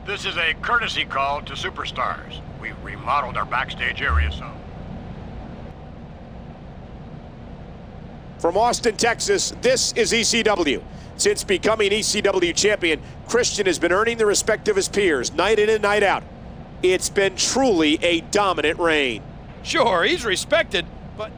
This is a courtesy call to superstars. We remodeled our backstage area some. From Austin, Texas, this is ECW. Since becoming ECW champion, Christian has been earning the respect of his peers night in and night out. It's been truly a dominant reign. Sure, he's respected, but...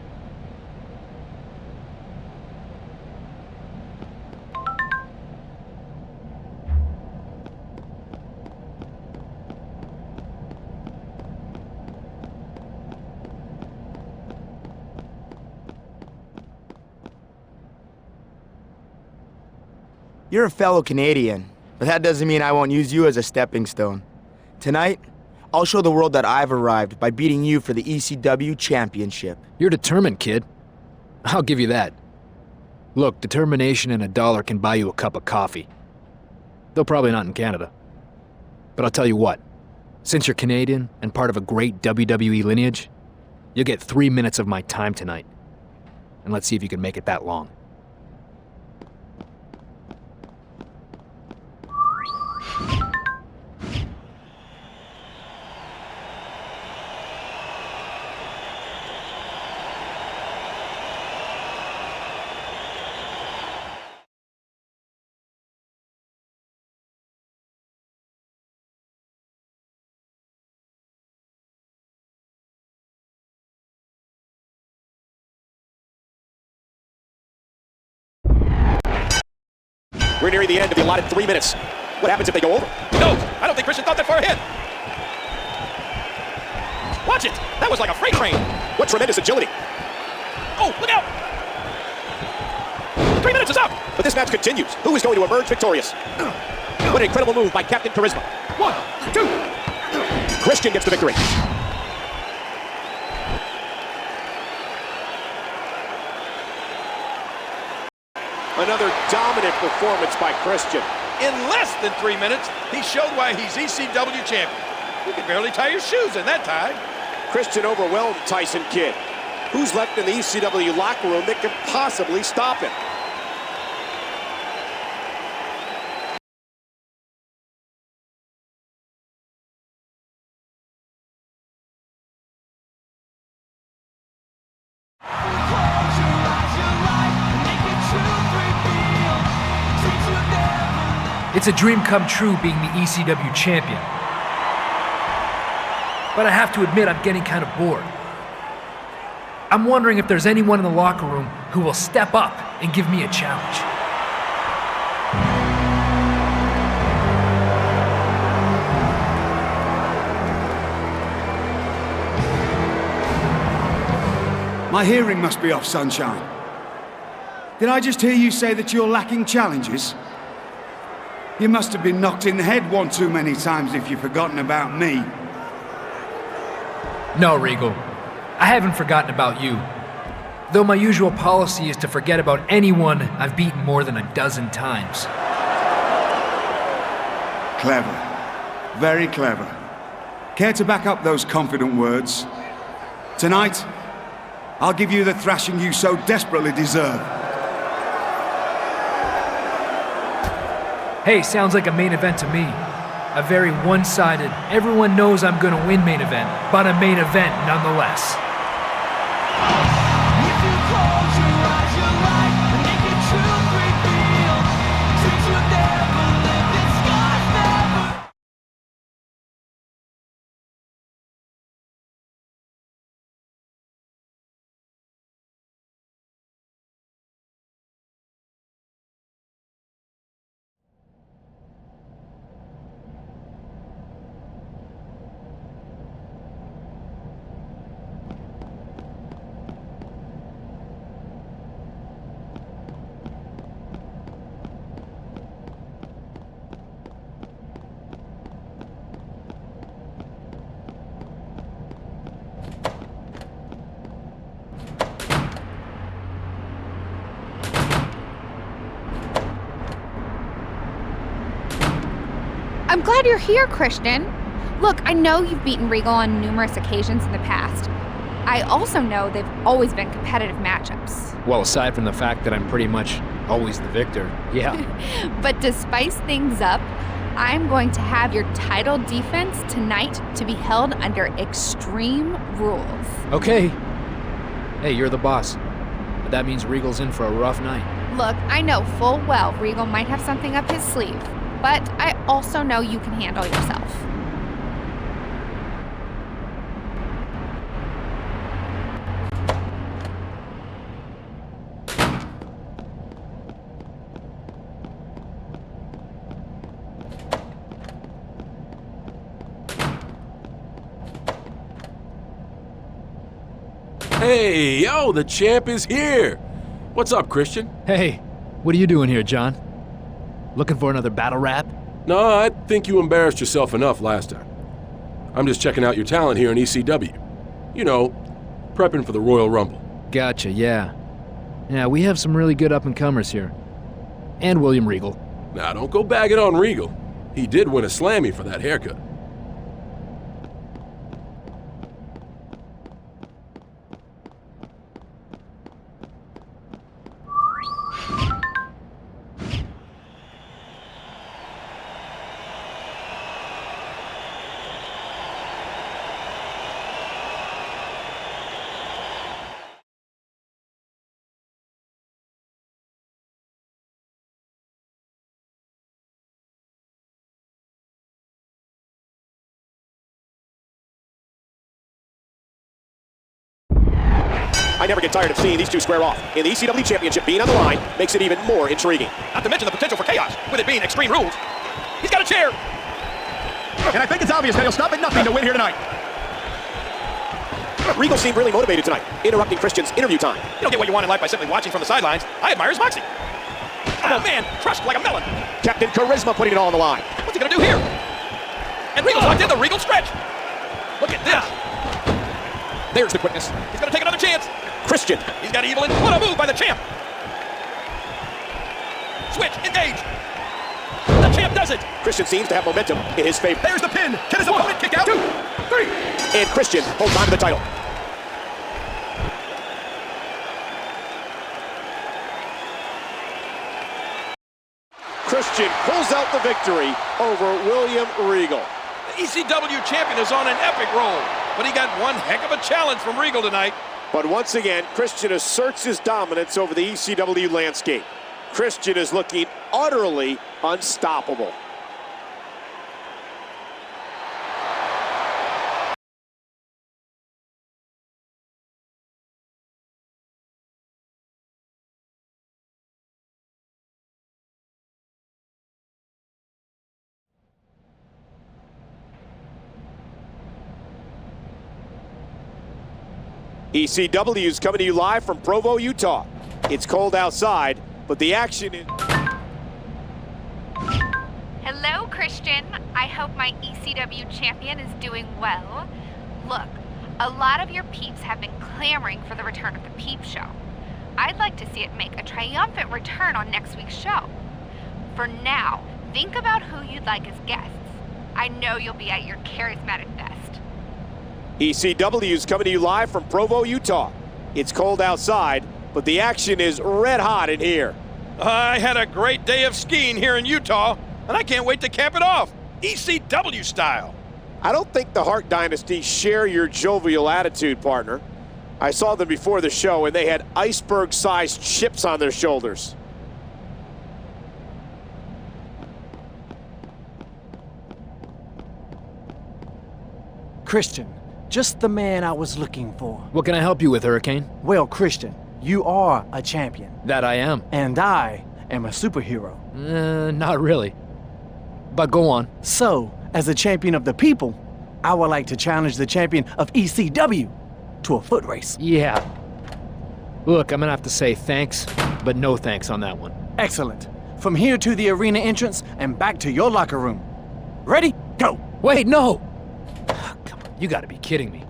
You're a fellow Canadian, but that doesn't mean I won't use you as a stepping stone. Tonight, I'll show the world that I've arrived by beating you for the ECW Championship. You're determined, kid. I'll give you that. Look, determination and $1 can buy you a cup of coffee. Though probably not in Canada. But I'll tell you what, since you're Canadian and part of a great WWE lineage, you'll get 3 minutes of my time tonight. And let's see if you can make it that long. We're nearing the end of the allotted 3 minutes. What happens if they go over? No, I don't think Christian thought that far ahead. Watch it! That was like a freight train. What tremendous agility. Oh, look out! 3 minutes is up! But this match continues. Who is going to emerge victorious? What an incredible move by Captain Charisma. 1, 2. Christian gets the victory. Another dominant performance by Christian. In less than 3 minutes, he showed why he's ECW champion. You could barely tie your shoes in that time. Christian overwhelmed Tyson Kidd. Who's left in the ECW locker room that can possibly stop him? It's a dream come true being the ECW champion. But I have to admit, I'm getting kind of bored. I'm wondering if there's anyone in the locker room who will step up and give me a challenge. My hearing must be off, Sunshine. Did I just hear you say that you're lacking challenges? You must have been knocked in the head one too many times if you've forgotten about me. No, Regal. I haven't forgotten about you. Though my usual policy is to forget about anyone I've beaten more than a dozen times. Clever. Very clever. Care to back up those confident words? Tonight, I'll give you the thrashing you so desperately deserve. Hey, sounds like a main event to me. A very one-sided, everyone knows I'm gonna win main event, but a main event nonetheless. I'm glad you're here, Christian. Look, I know you've beaten Regal on numerous occasions in the past. I also know they've always been competitive matchups. Well, aside from the fact that I'm pretty much always the victor, yeah. But to spice things up, I'm going to have your title defense tonight to be held under extreme rules. Okay. Hey, you're the boss. But that means Regal's in for a rough night. Look, I know full well Regal might have something up his sleeve, but I also know you can handle yourself. Hey, yo, the champ is here. What's up, Christian? Hey, what are you doing here, John? Looking for another battle rap? No, I think you embarrassed yourself enough last time. I'm just checking out your talent here in ECW. You know, prepping for the Royal Rumble. Gotcha, yeah. Yeah, we have some really good up-and-comers here. And William Regal. Now, don't go bagging on Regal. He did win a Slammy for that haircut. I never get tired of seeing these two square off, and the ECW Championship being on the line makes it even more intriguing. Not to mention the potential for chaos, with it being extreme rules. He's got a chair. And I think it's obvious that he'll stop at nothing to win here tonight. Regal seemed really motivated tonight, interrupting Christian's interview time. You don't get what you want in life by simply watching from the sidelines. I admire his moxie. Oh man, crushed like a melon. Captain Charisma putting it all on the line. What's he gonna do here? And Regal's locked in the Regal stretch. Look at this. There's the quickness. He's gonna take another chance. Christian. He's got evil in. What a move by the champ. Switch, engage. The champ does it. Christian seems to have momentum in his favor. There's the pin. Can his opponent kick out? 2, 3. And Christian holds on to the title. Christian pulls out the victory over William Regal. The ECW champion is on an epic roll, but he got one heck of a challenge from Regal tonight. But once again, Christian asserts his dominance over the ECW landscape. Christian is looking utterly unstoppable. ECW is coming to you live from Provo, Utah. It's cold outside, but the action is... Hello, Christian. I hope my ECW champion is doing well. Look, a lot of your peeps have been clamoring for the return of the Peep Show. I'd like to see it make a triumphant return on next week's show. For now, think about who you'd like as guests. I know you'll be at your charismatic best. ECW is coming to you live from Provo, Utah. It's cold outside, but the action is red hot in here. I had a great day of skiing here in Utah, and I can't wait to cap it off, ECW style. I don't think the Hart Dynasty share your jovial attitude, partner. I saw them before the show, and they had iceberg-sized chips on their shoulders. Christian, just the man I was looking for. What can I help you with, Hurricane? Well, Christian, you are a champion. That I am. And I am a superhero. Not really. But go on. So, as a champion of the people, I would like to challenge the champion of ECW to a foot race. Yeah. Look, I'm gonna have to say thanks, but no thanks on that one. Excellent. From here to the arena entrance and back to your locker room. Ready? Go! Wait, no! Come on, you gotta be kidding me.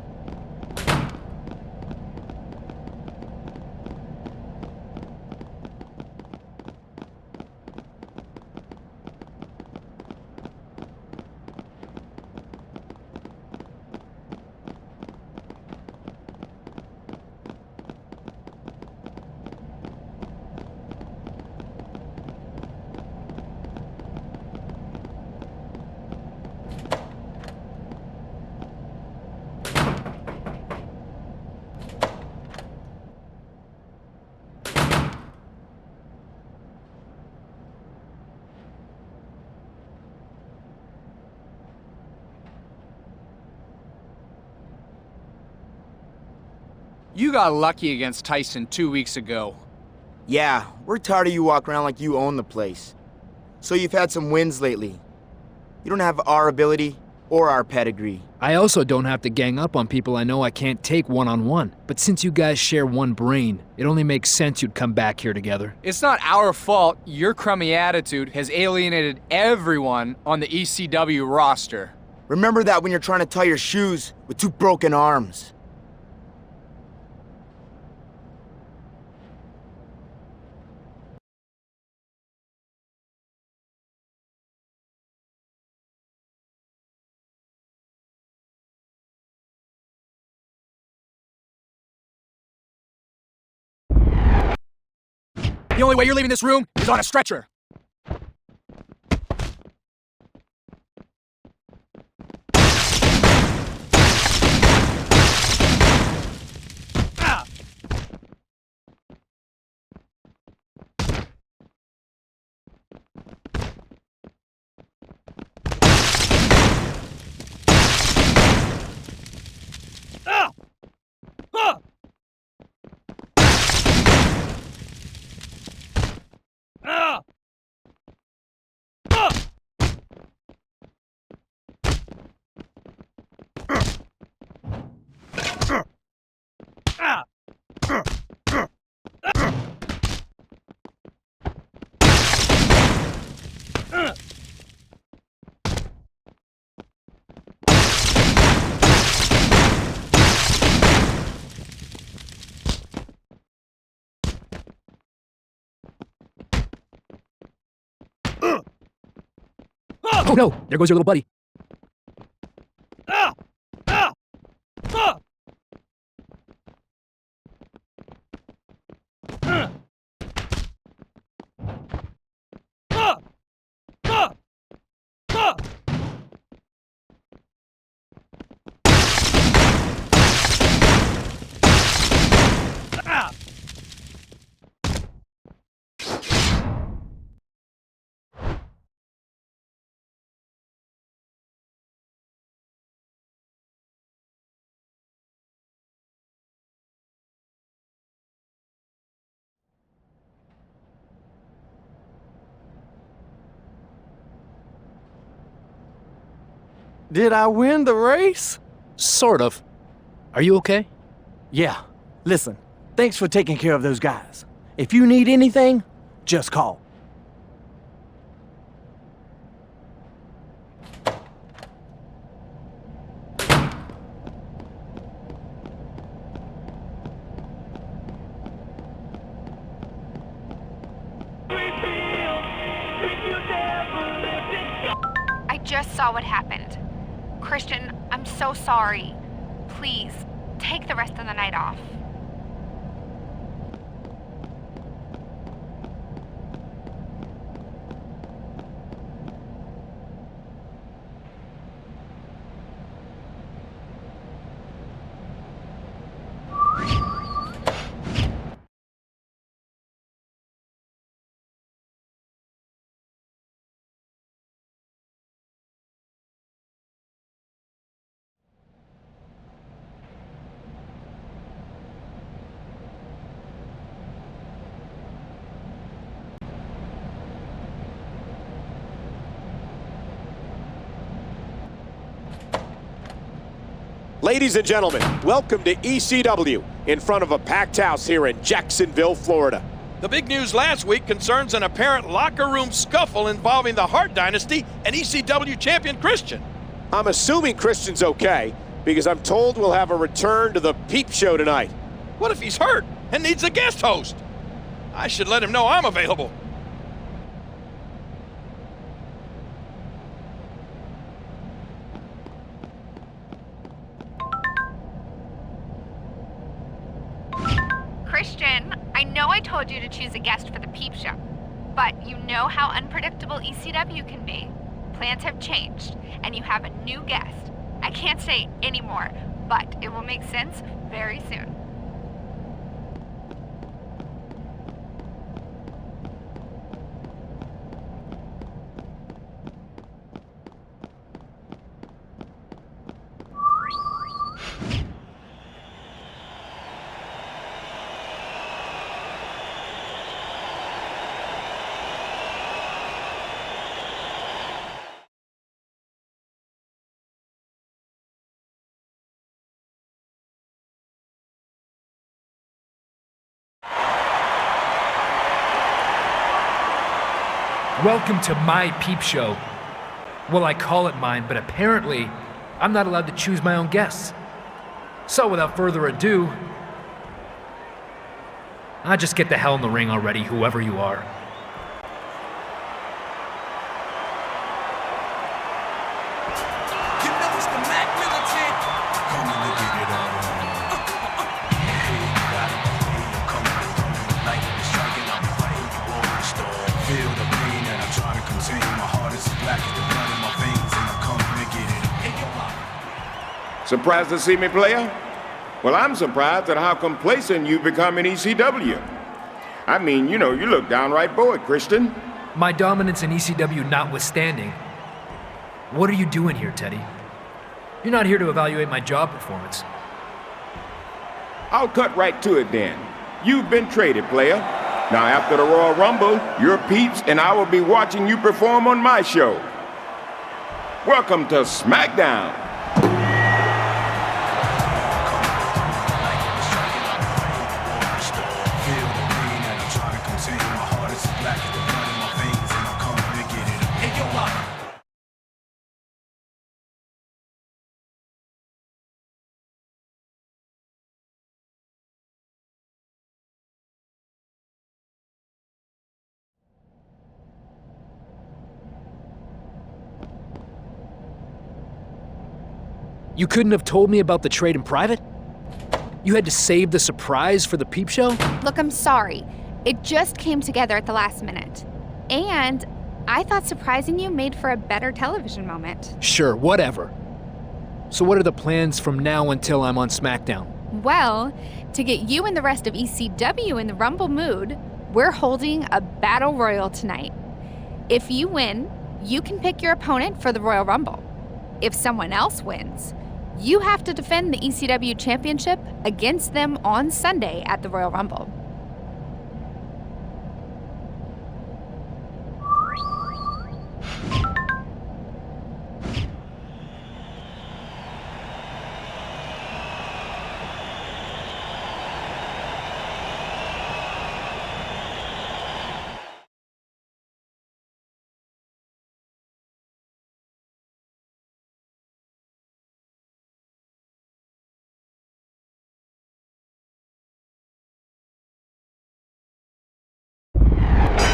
You got lucky against Tyson 2 weeks ago. Yeah, we're tired of you walking around like you own the place. So you've had some wins lately. You don't have our ability or our pedigree. I also don't have to gang up on people I know I can't take one-on-one. But since you guys share one brain, it only makes sense you'd come back here together. It's not our fault your crummy attitude has alienated everyone on the ECW roster. Remember that when you're trying to tie your shoes with two broken arms. The only way you're leaving this room is on a stretcher. Oh no! There goes your little buddy. Did I win the race? Sort of. Are you okay? Yeah. Listen, thanks for taking care of those guys. If you need anything, just call. I just saw what happened. Christian, I'm so sorry. Please, take the rest of the night off. Ladies and gentlemen, welcome to ECW in front of a packed house here in Jacksonville, Florida. The big news last week concerns an apparent locker room scuffle involving the Hart Dynasty and ECW champion Christian. I'm assuming Christian's okay because I'm told we'll have a return to the Peep Show tonight. What if he's hurt and needs a guest host? I should let him know I'm available. Christian, I know I told you to choose a guest for the Peep Show, but you know how unpredictable ECW can be. Plans have changed, and you have a new guest. I can't say any more, but it will make sense very soon. Welcome to my peep show. Well, I call it mine, but apparently, I'm not allowed to choose my own guests. So without further ado, just get the hell in the ring already, whoever you are. Surprised to see me, player? Well, I'm surprised at how complacent you've become in ECW. I mean, you know, you look downright bored, Christian. My dominance in ECW notwithstanding, what are you doing here, Teddy? You're not here to evaluate my job performance. I'll cut right to it then. You've been traded, player. Now, after the Royal Rumble, your peeps and I will be watching you perform on my show. Welcome to SmackDown. You couldn't have told me about the trade in private? You had to save the surprise for the peep show? Look, I'm sorry. It just came together at the last minute. And I thought surprising you made for a better television moment. Sure, whatever. So what are the plans from now until I'm on SmackDown? Well, to get you and the rest of ECW in the Rumble mood, we're holding a Battle Royal tonight. If you win, you can pick your opponent for the Royal Rumble. If someone else wins, you have to defend the ECW Championship against them on Sunday at the Royal Rumble.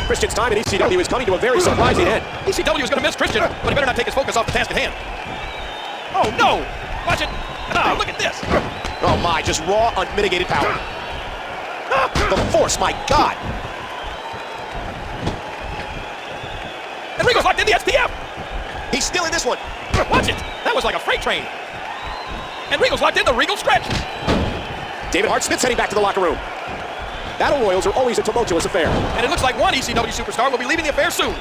Christian's time in ECW is coming to a very surprising end. ECW is going to miss Christian, but he better not take his focus off the task at hand. Oh, no! Watch it! Ah, look at this! Oh my, just raw, unmitigated power. The force, my God! And Regal's locked in the SPF! He's still in this one. Watch it! That was like a freight train. And Regal's locked in the Regal stretch. David Hart Smith's heading back to the locker room. Battle Royals are always a tumultuous affair. And it looks like one ECW superstar will be leaving the affair soon.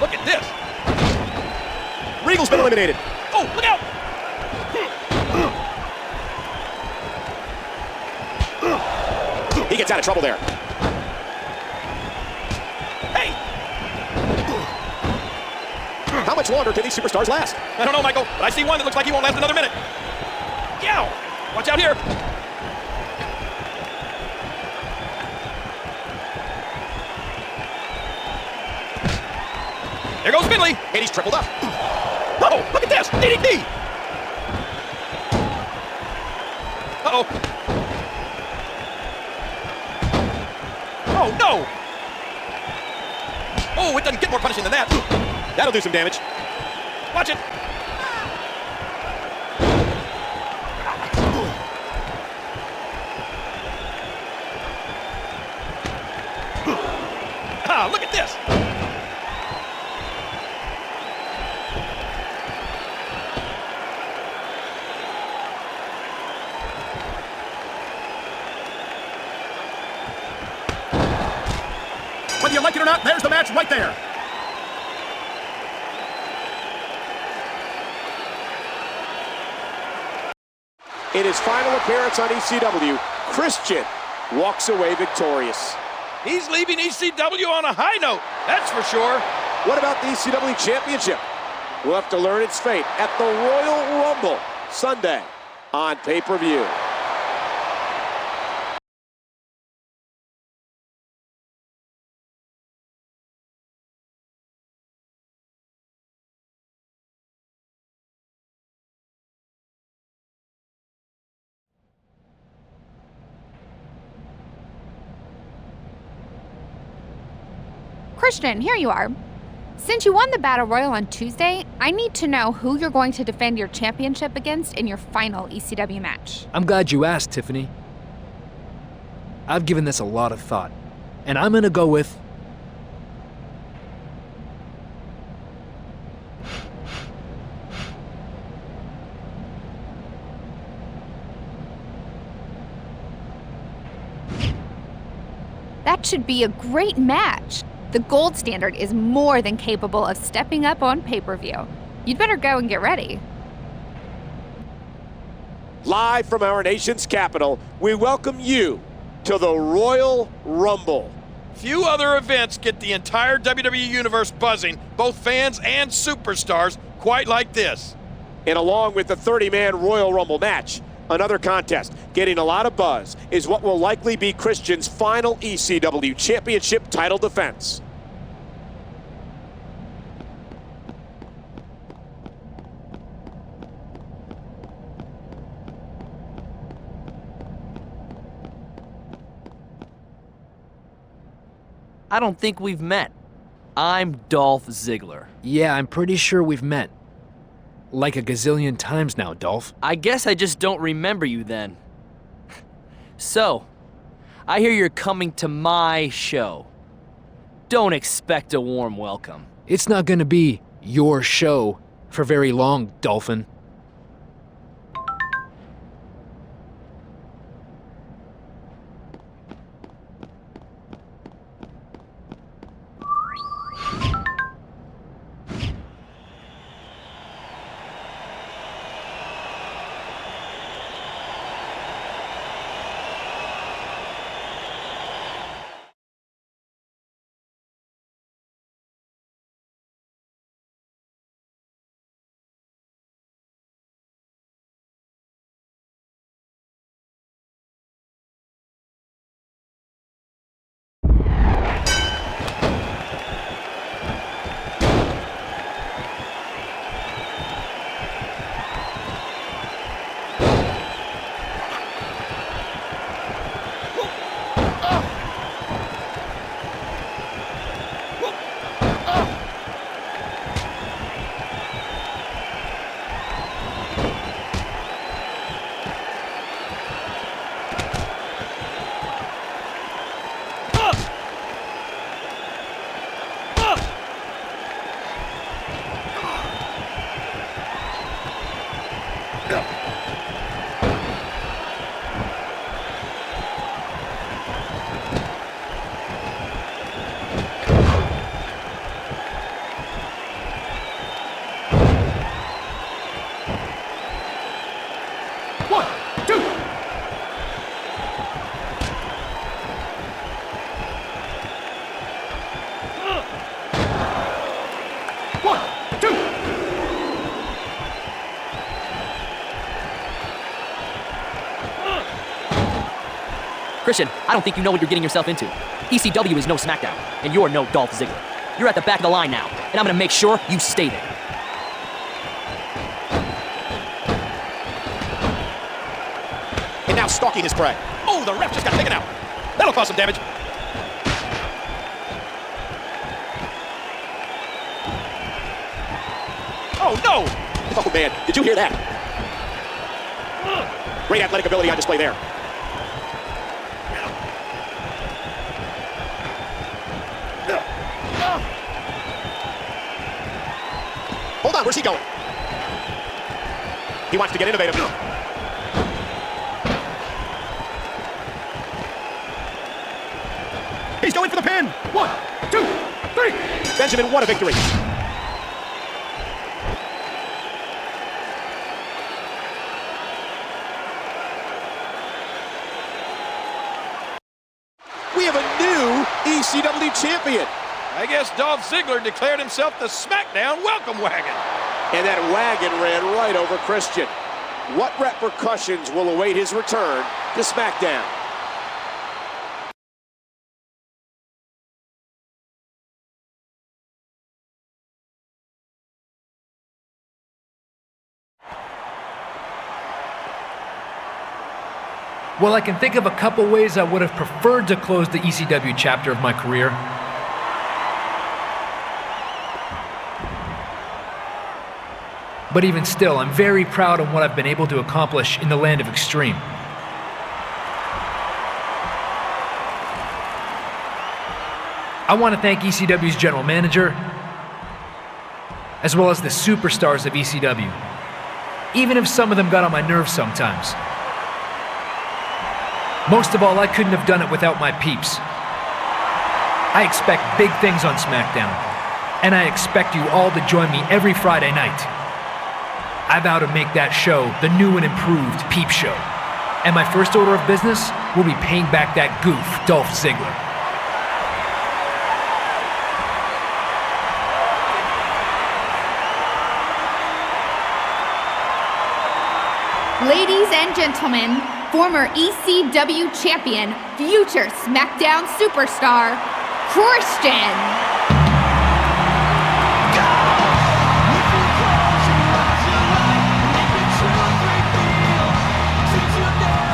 Look at this. Regal's been eliminated. Oh, look out! He gets out of trouble there. Hey! How much longer can these superstars last? I don't know, Michael, but I see one that looks like he won't last another minute. Yow! Watch out here. There goes Finley. And he's tripled up. Oh, look at this. DDT. Uh-oh. Oh, no. Oh, it doesn't get more punishing than that. That'll do some damage. Watch it. Ah, look at this. Whether you like it or not, there's the match right there. In his final appearance on ECW, Christian walks away victorious. He's leaving ECW on a high note, that's for sure. What about the ECW Championship? We'll have to learn its fate at the Royal Rumble Sunday on pay-per-view. Christian, here you are. Since you won the Battle Royal on Tuesday, I need to know who you're going to defend your championship against in your final ECW match. I'm glad you asked, Tiffany. I've given this a lot of thought, and I'm gonna go with... That should be a great match. The gold standard is more than capable of stepping up on pay-per-view. You'd better go and get ready. Live from our nation's capital, we welcome you to the Royal Rumble. Few other events get the entire WWE Universe buzzing, both fans and superstars, quite like this. And along with the 30-man Royal Rumble match, another contest getting a lot of buzz is what will likely be Christian's final ECW Championship title defense. I don't think we've met. I'm Dolph Ziggler. Yeah, I'm pretty sure we've met. Like a gazillion times now, Dolph. I guess I just don't remember you then. So, I hear you're coming to my show. Don't expect a warm welcome. It's not gonna be your show for very long, Dolphin. Christian, I don't think you know what you're getting yourself into. ECW is no SmackDown, and you're no Dolph Ziggler. You're at the back of the line now, and I'm gonna make sure you stay there. And now stalking his prey. Oh, the ref just got taken out. That'll cause some damage. Oh, no! Oh, man, did you hear that? Great athletic ability on display there. Hold on, where's he going? He wants to get innovative. He's going for the pin. 1, 2, 3. Benjamin, what a victory. We have a new ECW champion. I guess Dolph Ziggler declared himself the SmackDown welcome wagon. And that wagon ran right over Christian. What repercussions will await his return to SmackDown? Well, I can think of a couple ways I would have preferred to close the ECW chapter of my career. But even still, I'm very proud of what I've been able to accomplish in the land of extreme. I want to thank ECW's general manager, as well as the superstars of ECW, even if some of them got on my nerves sometimes. Most of all, I couldn't have done it without my peeps. I expect big things on SmackDown, and I expect you all to join me every Friday night. I vow to make that show the new and improved Peep Show. And my first order of business will be paying back that goof, Dolph Ziggler. Ladies and gentlemen, former ECW champion, future SmackDown superstar, Christian.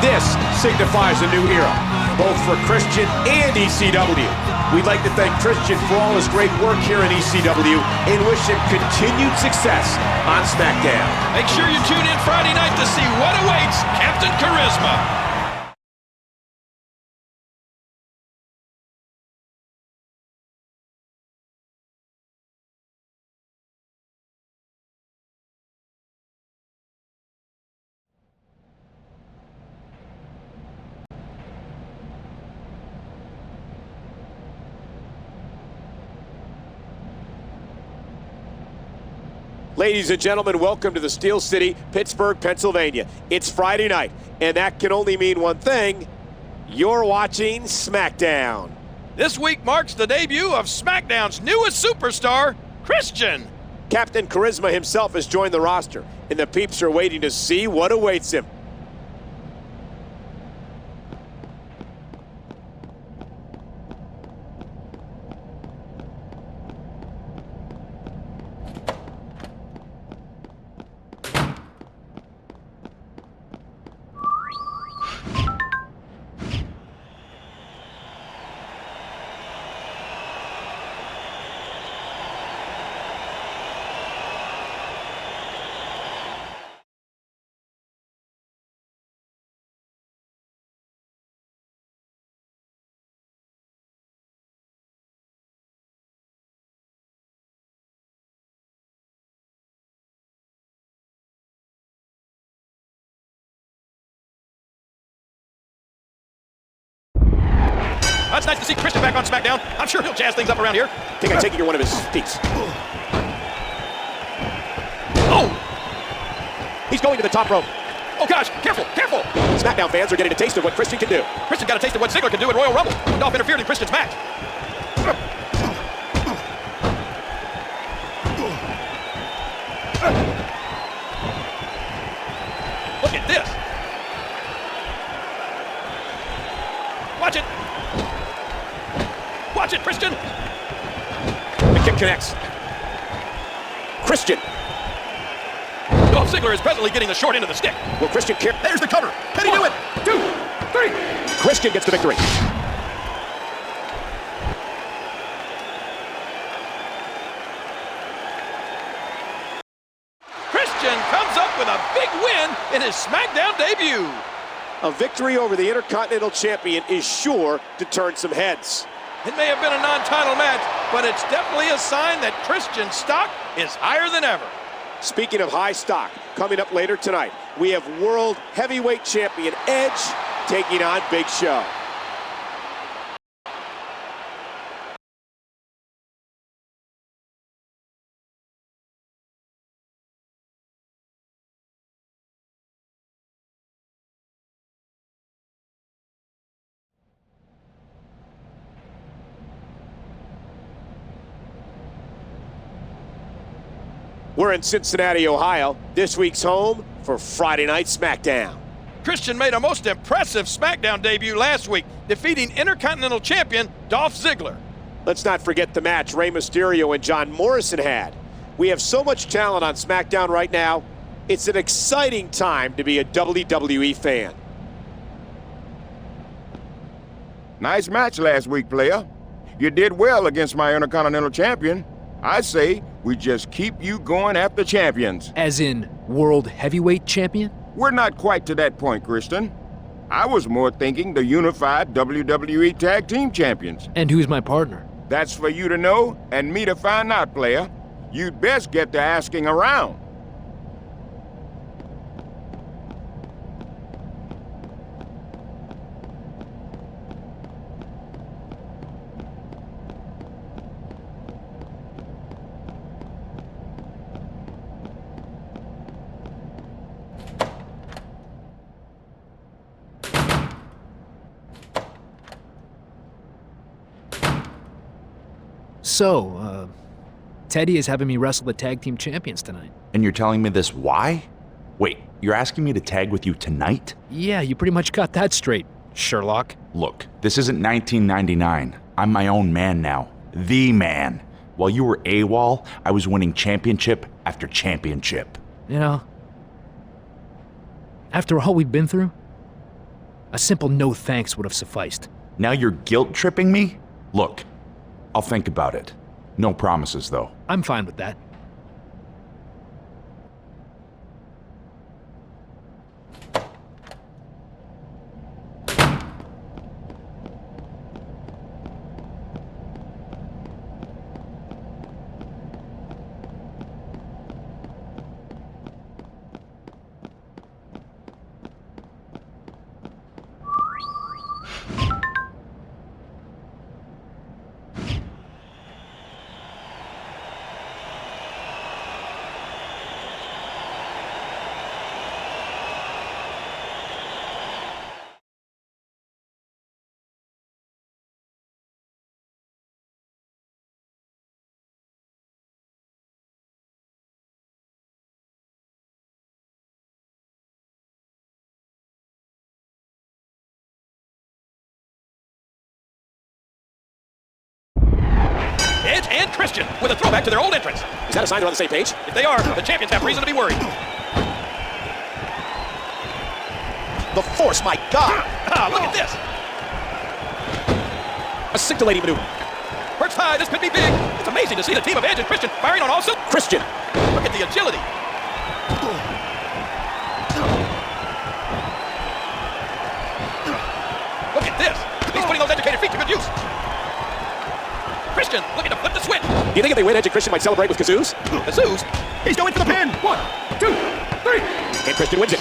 This signifies a new era, both for Christian and ECW. We'd like to thank Christian for all his great work here in ECW and wish him continued success on SmackDown. Make sure you tune in Friday night to see what awaits Captain Charisma. Ladies and gentlemen, welcome to the Steel City, Pittsburgh, Pennsylvania. It's Friday night, and that can only mean one thing. You're watching SmackDown. This week marks the debut of SmackDown's newest superstar, Christian. Captain Charisma himself has joined the roster, and the peeps are waiting to see what awaits him. It's nice to see Christian back on SmackDown. I'm sure he'll jazz things up around here. I think I'm taking you one of his peeps. Oh! He's going to the top rope. Oh gosh, careful, careful! SmackDown fans are getting a taste of what Christian can do. Christian got a taste of what Ziggler can do at Royal Rumble. Dolph interfered in Christian's match. Look at this. Watch it. Watch it, Christian. The kick connects. Christian. Dolph Ziggler is presently getting the short end of the stick. Will Christian kick? There's the cover. Can he do it? 2, 3. Christian gets the victory. Christian comes up with a big win in his SmackDown debut. A victory over the Intercontinental Champion is sure to turn some heads. It may have been a non-title match, but it's definitely a sign that Christian's stock is higher than ever. Speaking of high stock, coming up later tonight, we have World Heavyweight Champion Edge taking on Big Show. We're in Cincinnati, Ohio, this week's home for Friday Night SmackDown. Christian made a most impressive SmackDown debut last week, defeating Intercontinental Champion Dolph Ziggler. Let's not forget the match Rey Mysterio and John Morrison had. We have so much talent on SmackDown right now, it's an exciting time to be a WWE fan. Nice match last week, player. You did well against my Intercontinental Champion. I say We just keep you going after champions. As in, world heavyweight champion? We're not quite to that point, Christian. I was more thinking the unified WWE Tag Team Champions. And who's my partner? That's for you to know and me to find out, player. You'd best get to asking around. So, Teddy is having me wrestle the tag team champions tonight. And you're telling me this why? Wait, you're asking me to tag with you tonight? Yeah, you pretty much got that straight, Sherlock. Look, this isn't 1999. I'm my own man now. The man. While you were AWOL, I was winning championship after championship. You know, after all we've been through, a simple no thanks would have sufficed. Now you're guilt-tripping me? Look, I'll think about it. No promises, though. I'm fine with that. Edge and Christian with a throwback to their old entrance. Is that a sign they're on the same page? If they are, the champions have reason to be worried. The Force, my God! Look at this. A scintillating maneuver. Perks high, this could be big. It's amazing to see the team of Edge and Christian firing on all cylinders. Christian! Look at the agility. Look at this. He's putting those educated feet to good use. Christian looking to flip the switch. Do you think if they win, Edge and Christian might celebrate with kazoos? Kazoos? He's going for the pin. 1, 2, 3. And Christian wins it.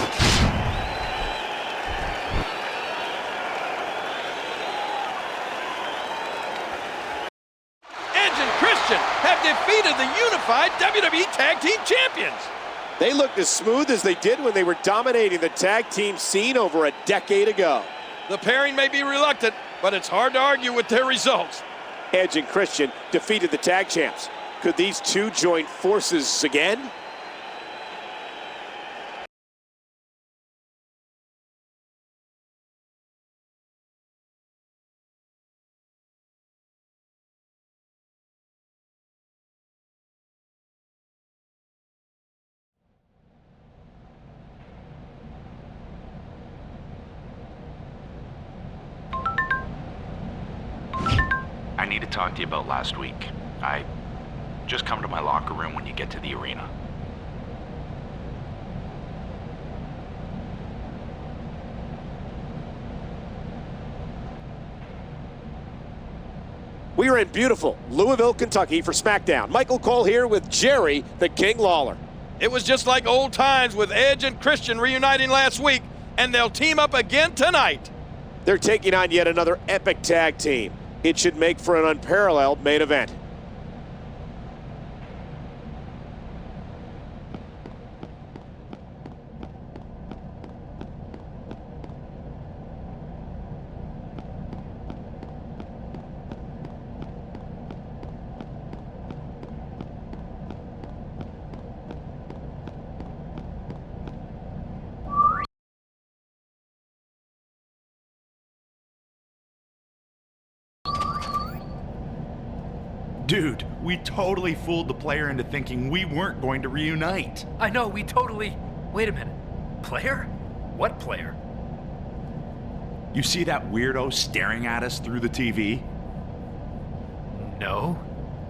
Edge and Christian have defeated the unified WWE Tag Team Champions. They looked as smooth as they did when they were dominating the tag team scene over a decade ago. The pairing may be reluctant, but it's hard to argue with their results. Edge and Christian defeated the tag champs. Could these two join forces again? I need to talk to you about last week. Just come to my locker room when you get to the arena. We are in beautiful Louisville, Kentucky for SmackDown. Michael Cole here with Jerry, the King Lawler. It was just like old times with Edge and Christian reuniting last week, and they'll team up again tonight. They're taking on yet another epic tag team. It should make for an unparalleled main event. Dude, we totally fooled the player into thinking we weren't going to reunite. I know, we totally... Wait a minute. Player? What player? You see that weirdo staring at us through the TV? No,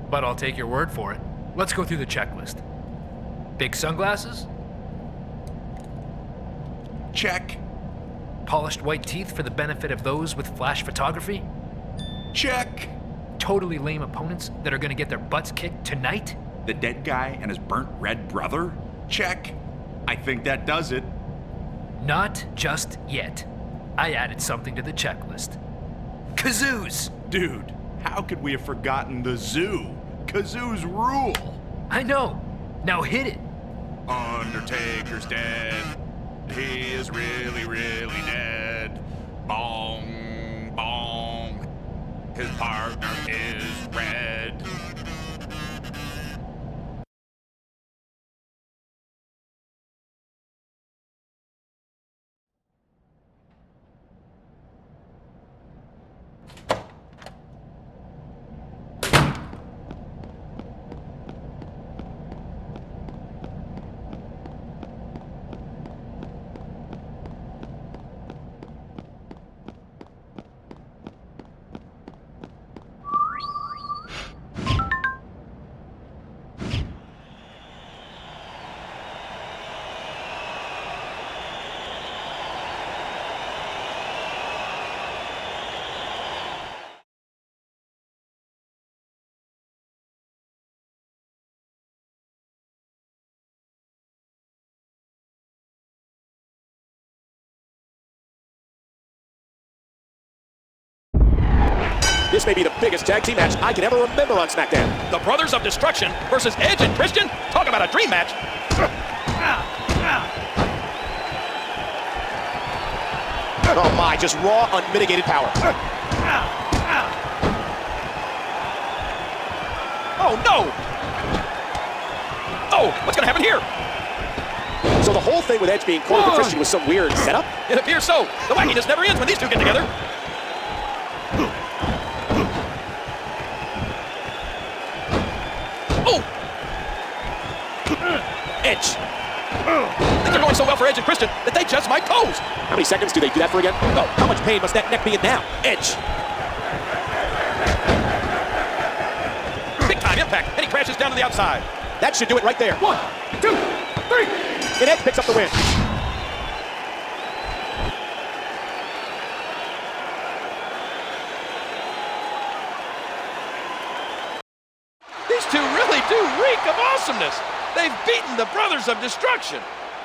but I'll take your word for it. Let's go through the checklist. Big sunglasses? Check. Polished white teeth for the benefit of those with flash photography? Check. Totally lame opponents that are gonna get their butts kicked tonight? The dead guy and his burnt red brother? Check. I think that does it. Not just yet. I added something to the checklist. Kazoos! Dude, how could we have forgotten the zoo? Kazoos rule! I know. Now hit it. Undertaker's dead. He is really, really dead. Bong, bong. His partner is red. This may be the biggest tag team match I can ever remember on SmackDown. The Brothers of Destruction versus Edge and Christian. Talk about a dream match. Oh my, just raw, unmitigated power. Oh no! Oh, what's gonna happen here? So the whole thing with Edge being cornered to Christian was some weird setup? It appears so. The wackiness never ends when these two get together. Oh! Edge. Things are going so well for Edge and Christian that they just might pose. How many seconds do they do that for again? Oh, how much pain must that neck be in now? Edge. Big time impact, and he crashes down to the outside. That should do it right there. 1, 2, 3. And Edge picks up the win. These two really do reek of awesomeness. They've beaten the Brothers of Destruction.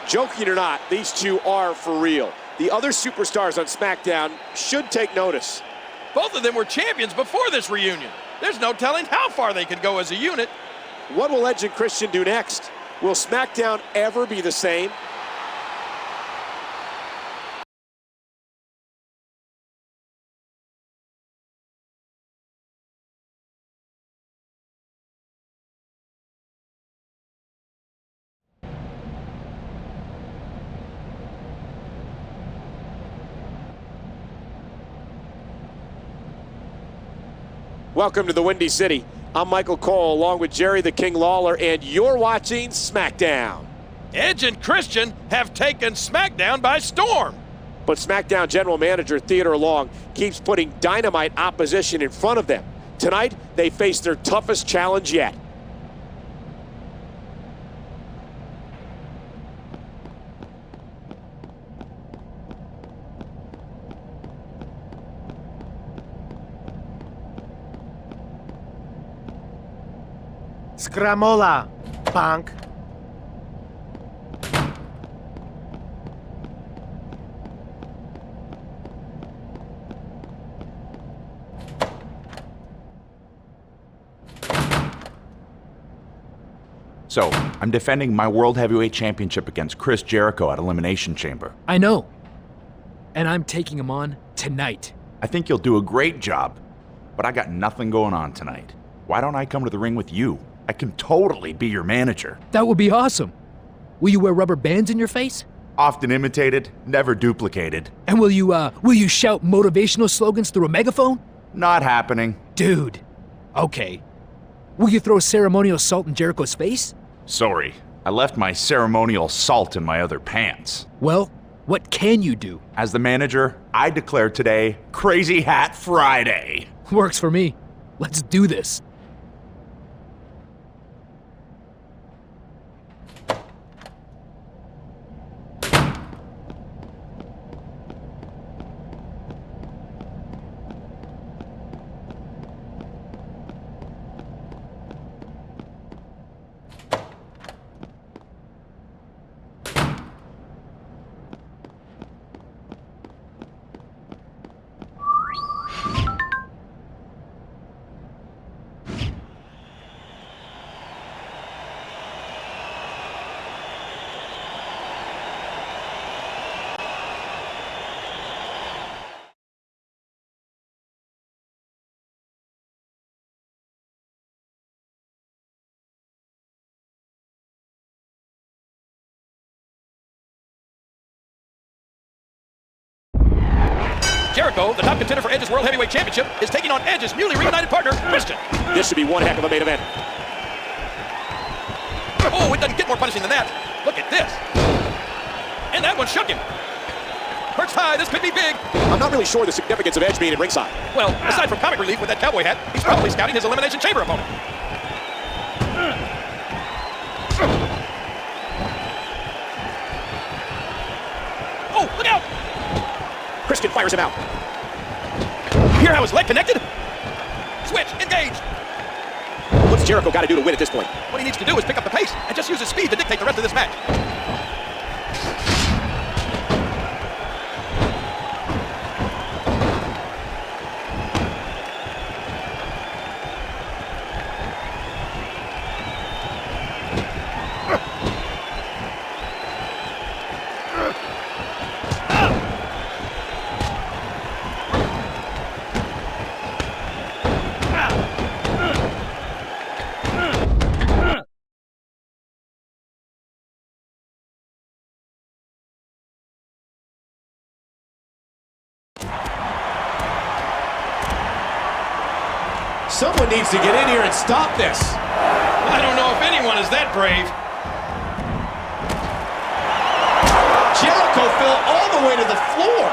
Joking or not, these two are for real. The other superstars on SmackDown should take notice. Both of them were champions before this reunion. There's no telling how far they could go as a unit. What will Edge and Christian do next? Will SmackDown ever be the same? Welcome to the Windy City. I'm Michael Cole, along with Jerry the King Lawler, and you're watching SmackDown. Edge and Christian have taken SmackDown by storm. But SmackDown General Manager Theodore Long keeps putting dynamite opposition in front of them. Tonight, they face their toughest challenge yet. Scramola, punk. So, I'm defending my World Heavyweight Championship against Chris Jericho at Elimination Chamber. I know. And I'm taking him on tonight. I think you'll do a great job, but I got nothing going on tonight. Why don't I come to the ring with you? I can totally be your manager. That would be awesome. Will you wear rubber bands in your face? Often imitated, never duplicated. And will you shout motivational slogans through a megaphone? Not happening. Dude. Okay. Will you throw ceremonial salt in Jericho's face? Sorry, I left my ceremonial salt in my other pants. Well, what can you do? As the manager, I declare today Crazy Hat Friday. Works for me. Let's do this. Jericho, the top contender for Edge's World Heavyweight Championship, is taking on Edge's newly reunited partner, Christian. This should be one heck of a main event. Oh, it doesn't get more punishing than that. Look at this. And that one shook him. Perks high, this could be big. I'm not really sure the significance of Edge being at ringside. Well, aside from comic relief with that cowboy hat, he's probably scouting his Elimination Chamber opponent. Oh, look out! Christian fires him out. Hear how his leg connected? Switch, engage. What's Jericho got to do to win at this point? What he needs to do is pick up the pace and just use his speed to dictate the rest of this match. Someone needs to get in here and stop this. I don't know if anyone is that brave. Jericho fell all the way to the floor.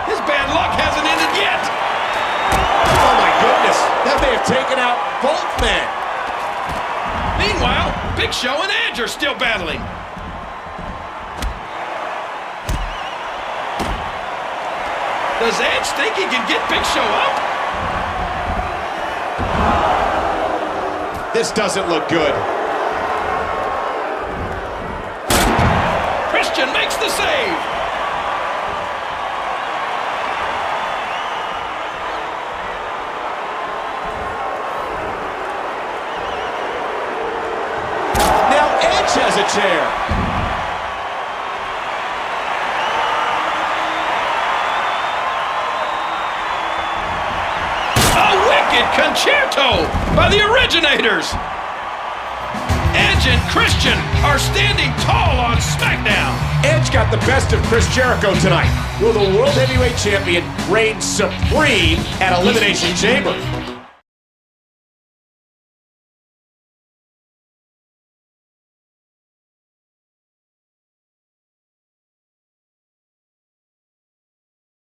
His bad luck hasn't ended yet. Oh my goodness, that may have taken out both men. Meanwhile, Big Show and Edge are still battling. Does Edge think he can get Big Show up? This doesn't look good. Christian makes the save. Now Edge has a chair. Concerto by the Originators. Edge and Christian are standing tall on SmackDown. Edge got the best of Chris Jericho tonight. Will the World Heavyweight Champion reign supreme at Elimination Chamber?